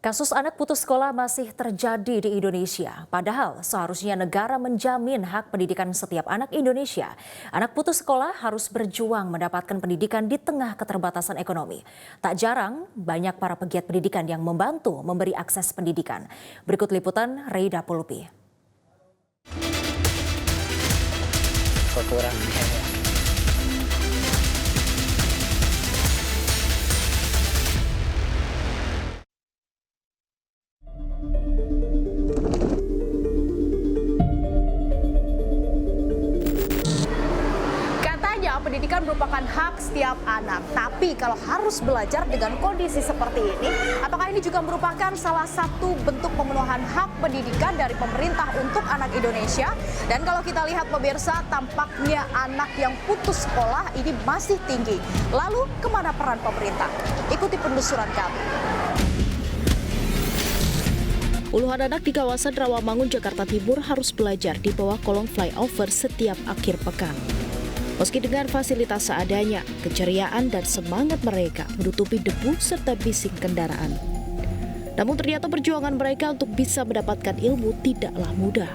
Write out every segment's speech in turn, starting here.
Kasus anak putus sekolah masih terjadi di Indonesia. Padahal seharusnya negara menjamin hak pendidikan setiap anak Indonesia. Anak putus sekolah harus berjuang mendapatkan pendidikan di tengah keterbatasan ekonomi. Tak jarang banyak para pegiat pendidikan yang membantu memberi akses pendidikan. Berikut liputan Reida Pulupi. Kekurangan. Katanya pendidikan merupakan hak setiap anak. Tapi kalau harus belajar dengan kondisi seperti ini, apakah ini juga merupakan salah satu bentuk pemenuhan hak pendidikan dari pemerintah untuk anak Indonesia? Dan kalau kita lihat pemirsa, tampaknya anak yang putus sekolah ini masih tinggi. Lalu kemana peran pemerintah? Ikuti penelusuran kami. Puluhan anak di kawasan Rawamangun, Jakarta Timur harus belajar di bawah kolong flyover setiap akhir pekan. Meski dengan fasilitas seadanya, keceriaan dan semangat mereka menutupi debu serta bising kendaraan. Namun ternyata perjuangan mereka untuk bisa mendapatkan ilmu tidaklah mudah.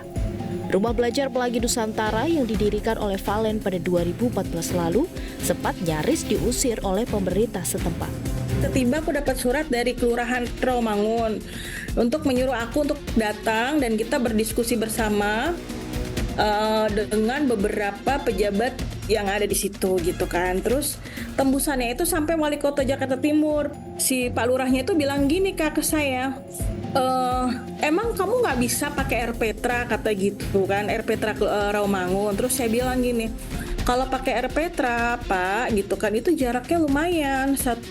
Rumah Belajar Pelangi Nusantara yang didirikan oleh Valen pada 2014 lalu sempat nyaris diusir oleh pemerintah setempat. Tiba-tiba aku dapat surat dari Kelurahan Rawamangun untuk menyuruh aku untuk datang dan kita berdiskusi bersama dengan beberapa pejabat yang ada di situ gitu kan. Terus tembusannya itu sampai Wali Kota Jakarta Timur. Si Pak Lurahnya itu bilang gini Kak ke saya, emang kamu nggak bisa pakai air Petra, kata gitu kan, air Petra Rawamangun. Terus saya bilang gini, kalau pakai air Petra Pak gitu kan itu jaraknya lumayan 1,5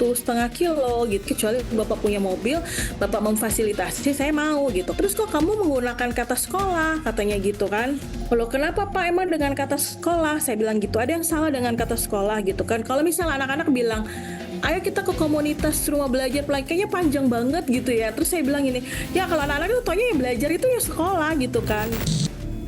kilo gitu, kecuali Bapak punya mobil, Bapak memfasilitasi, saya mau gitu. Terus kok kamu menggunakan kata sekolah, katanya gitu kan. Loh kenapa Pak emang dengan kata sekolah? Saya bilang gitu, ada yang salah dengan kata sekolah gitu kan. Kalau misalnya anak-anak bilang, ayo kita ke komunitas rumah belajar pelangi, kayaknya panjang banget gitu ya. Terus saya bilang gini, ya kalau anak-anak itu taunya yang belajar itu ya sekolah gitu kan.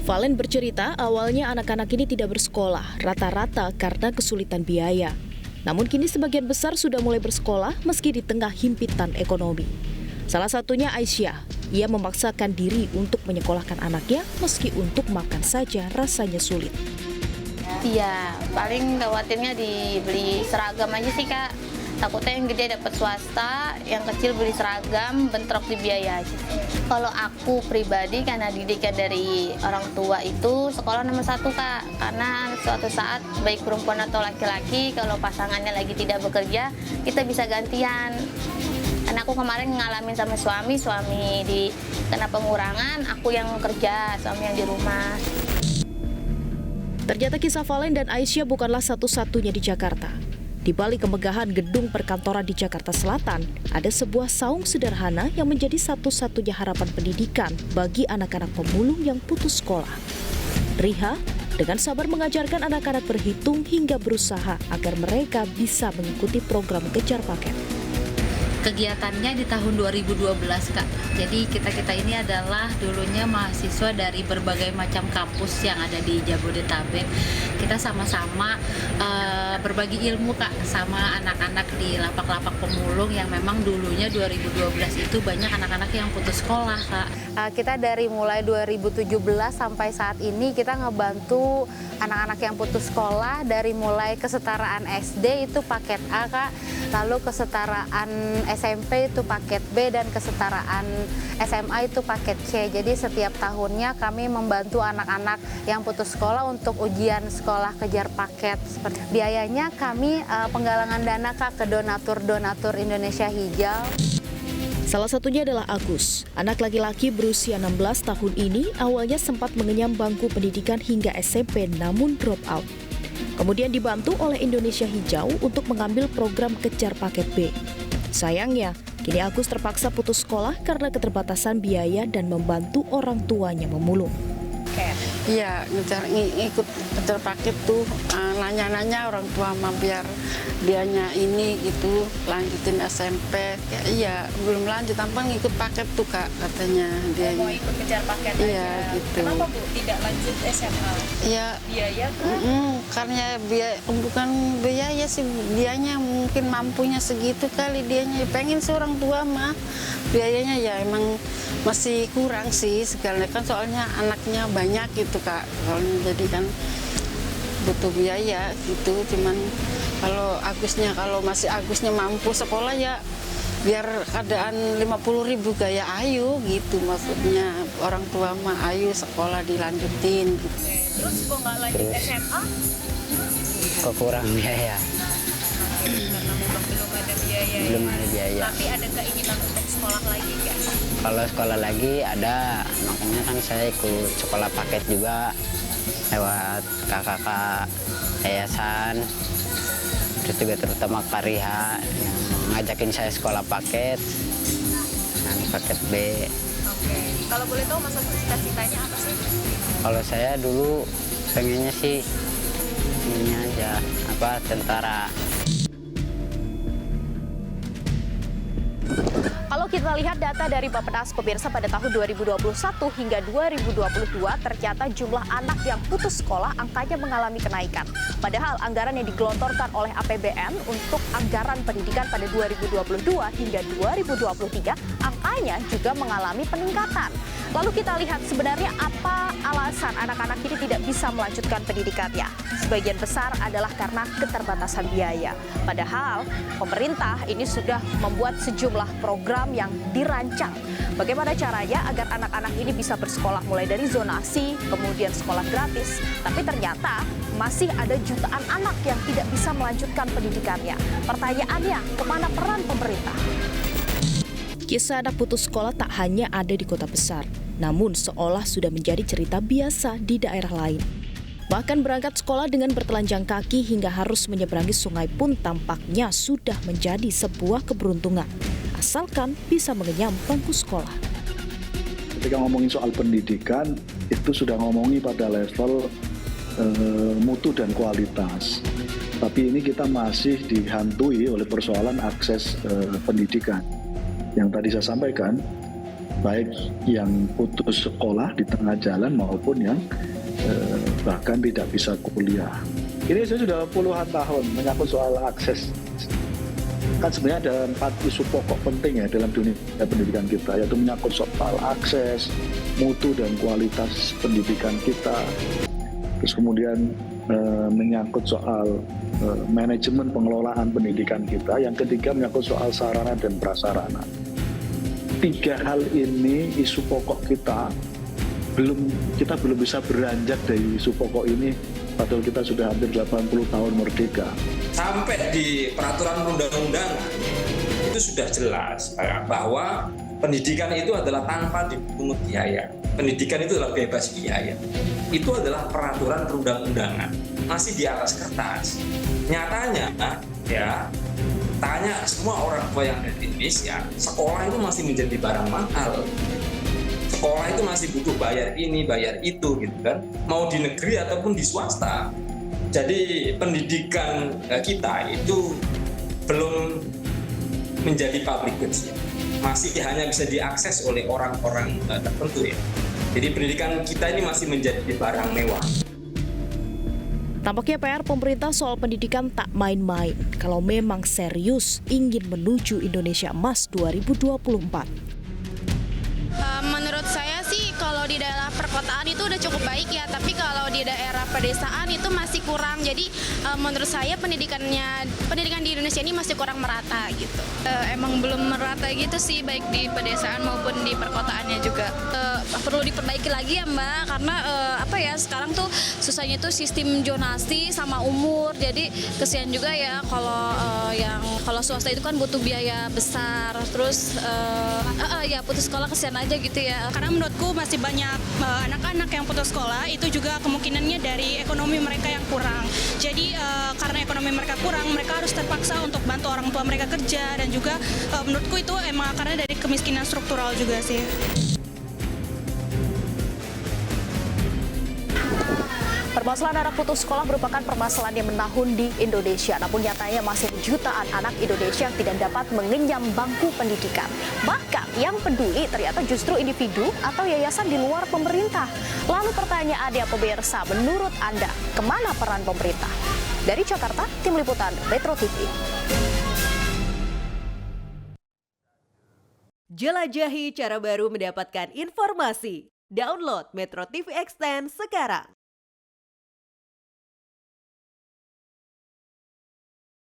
Valen bercerita awalnya anak-anak ini tidak bersekolah rata-rata karena kesulitan biaya. Namun kini sebagian besar sudah mulai bersekolah meski di tengah himpitan ekonomi. Salah satunya Aisyah. Ia memaksakan diri untuk menyekolahkan anaknya meski untuk makan saja rasanya sulit. Iya, paling khawatirnya dibeli seragam aja sih Kak. Takutnya yang gede dapat swasta, yang kecil beli seragam, bentrok di biaya aja. Kalau aku pribadi karena didikan dari orang tua itu sekolah nomor 1 Kak. Karena suatu saat baik perempuan atau laki-laki kalau pasangannya lagi tidak bekerja, kita bisa gantian. Karena aku kemarin ngalamin sama suami kena pengurangan, aku yang kerja, suami yang di rumah. Ternyata kisah Valen dan Aisyah bukanlah satu-satunya di Jakarta. Di balik kemegahan gedung perkantoran di Jakarta Selatan, ada sebuah saung sederhana yang menjadi satu-satunya harapan pendidikan bagi anak-anak pemulung yang putus sekolah. Riha dengan sabar mengajarkan anak-anak berhitung hingga berusaha agar mereka bisa mengikuti program kejar paket. Kegiatannya di tahun 2012 Kak. Jadi kita ini adalah dulunya mahasiswa dari berbagai macam kampus yang ada di Jabodetabek. Kita sama-sama berbagi ilmu Kak sama anak-anak di lapak-lapak pemulung yang memang dulunya 2012 itu banyak anak-anak yang putus sekolah Kak. Kita dari mulai 2017 sampai saat ini kita ngebantu anak-anak yang putus sekolah dari mulai kesetaraan SD itu paket A Kak, lalu kesetaraan SMP itu paket B dan kesetaraan SMA itu paket C. Jadi setiap tahunnya kami membantu anak-anak yang putus sekolah untuk ujian sekolah kejar paket. Biayanya kami penggalangan dana Kak ke donatur Indonesia Hijau. Salah satunya adalah Agus. Anak laki-laki berusia 16 tahun ini awalnya sempat mengenyam bangku pendidikan hingga SMP namun drop out. Kemudian dibantu oleh Indonesia Hijau untuk mengambil program kejar paket B. Sayangnya, kini Agus terpaksa putus sekolah karena keterbatasan biaya dan membantu orang tuanya memulung. Iya, ikut kejar paket tuh nanya-nanya orang tua mah biar dianya ini gitu lanjutin SMP. Kayak iya belum lanjut, tanpa ngikut paket tuh Kak katanya dia. Mau ikut kejar paket Iya, aja. gitu. Kenapa Bu tidak lanjut SMA? Iya. Biaya kan? Karena bukan biaya sih, dianya mungkin mampunya segitu kali, dianya pengen seorang tua mah biayanya ya emang masih kurang sih sekali kan, soalnya anaknya banyak gitu Kak, soalnya jadi kan butuh biaya gitu. Cuman kalau masih Agusnya mampu sekolah ya biar keadaan 50.000 gaya ayu gitu, maksudnya orang tua mah ayu sekolah dilanjutin gitu. Terus kok nggak lanjut SMA? Kurang biaya. Karena memang belum ada biaya. Belum ada biaya. Tapi ada keinginan untuk sekolah lagi nggak? Kalau sekolah lagi ada, makanya kan saya ikut sekolah paket juga lewat kakak-kakak yayasan, terus juga terutama Kak Riha yang ngajakin saya sekolah paket dan paket B. Oke. Kalau boleh tahu masa cita-citanya apa sih? Kalau saya dulu pengennya sih ini aja tentara. Kalau kita lihat data dari Bappenas pemirsa pada tahun 2021 hingga 2022 ternyata jumlah anak yang putus sekolah angkanya mengalami kenaikan. Padahal anggaran yang digelontorkan oleh APBN untuk anggaran pendidikan pada 2022 hingga 2023 angkanya juga mengalami peningkatan. Lalu kita lihat sebenarnya apa alasan anak-anak ini tidak bisa melanjutkan pendidikannya. Sebagian besar adalah karena keterbatasan biaya. Padahal pemerintah ini sudah membuat sejumlah program yang dirancang. Bagaimana caranya agar anak-anak ini bisa bersekolah mulai dari zonasi, kemudian sekolah gratis. Tapi ternyata masih ada jutaan anak yang tidak bisa melanjutkan pendidikannya. Pertanyaannya, kemana peran pemerintah? Kisah anak putus sekolah tak hanya ada di kota besar, namun seolah sudah menjadi cerita biasa di daerah lain. Bahkan berangkat sekolah dengan bertelanjang kaki hingga harus menyeberangi sungai pun tampaknya sudah menjadi sebuah keberuntungan, asalkan bisa mengenyam bangku sekolah. Ketika ngomongin soal pendidikan, itu sudah ngomongin pada level mutu dan kualitas. Tapi ini kita masih dihantui oleh persoalan akses pendidikan. Yang tadi saya sampaikan, baik yang putus sekolah di tengah jalan maupun yang bahkan tidak bisa kuliah. Ini saya sudah puluhan tahun menyangkut soal akses. Kan sebenarnya ada 4 isu pokok penting ya dalam dunia pendidikan kita, yaitu menyangkut soal akses, mutu dan kualitas pendidikan kita. Terus kemudian menyangkut soal manajemen pengelolaan pendidikan kita. Yang ketiga menyangkut soal sarana dan prasarana. 3 hal ini isu pokok kita belum bisa beranjak dari isu pokok ini, padahal kita sudah hampir 80 tahun merdeka. Sampai di peraturan undang-undangan itu sudah jelas bahwa pendidikan itu adalah tanpa dipungut biaya. Pendidikan itu adalah bebas biaya. Itu adalah peraturan perundang-undangan, masih di atas kertas. Nyatanya ya, tanya semua orang tua yang ada di Indonesia, sekolah itu masih menjadi barang mahal. Sekolah itu masih butuh bayar ini, bayar itu gitu kan. Mau di negeri ataupun di swasta. Jadi pendidikan kita itu belum menjadi public goods ya. Masih hanya bisa diakses oleh orang-orang tertentu ya. Jadi pendidikan kita ini masih menjadi barang mewah. Tampaknya PR pemerintah soal pendidikan tak main-main kalau memang serius ingin menuju Indonesia Emas 2024. Menurut saya sih kalau di daerah perkotaan itu udah cukup baik ya, tapi kalau di daerah pedesaan itu masih kurang. Jadi menurut saya pendidikan di Indonesia ini masih kurang merata gitu. Emang belum merata gitu sih, baik di pedesaan maupun di perkotaannya juga. Perlu diperbaiki lagi ya Mbak, karena sekarang tuh susahnya tuh sistem zonasi sama umur. Jadi kesian juga ya kalau swasta itu kan butuh biaya besar. Terus ya putus sekolah kesian aja gitu ya. Karena menurutku masih banyak anak-anak yang putus sekolah itu juga kemungkinannya dari ekonomi mereka yang kurang. Jadi karena ekonomi mereka kurang, mereka harus terpaksa untuk bantu orang tua mereka kerja, dan juga menurutku itu emang akarnya dari kemiskinan struktural juga sih. Permasalahan anak putus sekolah merupakan permasalahan yang menahun di Indonesia. Namun nyatanya masih jutaan anak Indonesia yang tidak dapat mengenyam bangku pendidikan. Bahkan yang peduli ternyata justru individu atau yayasan di luar pemerintah. Lalu pertanyaannya pemirsa, menurut Anda, kemana peran pemerintah? Dari Jakarta, Tim Liputan Metro TV. Jelajahi cara baru mendapatkan informasi. Download Metro TV Extend sekarang.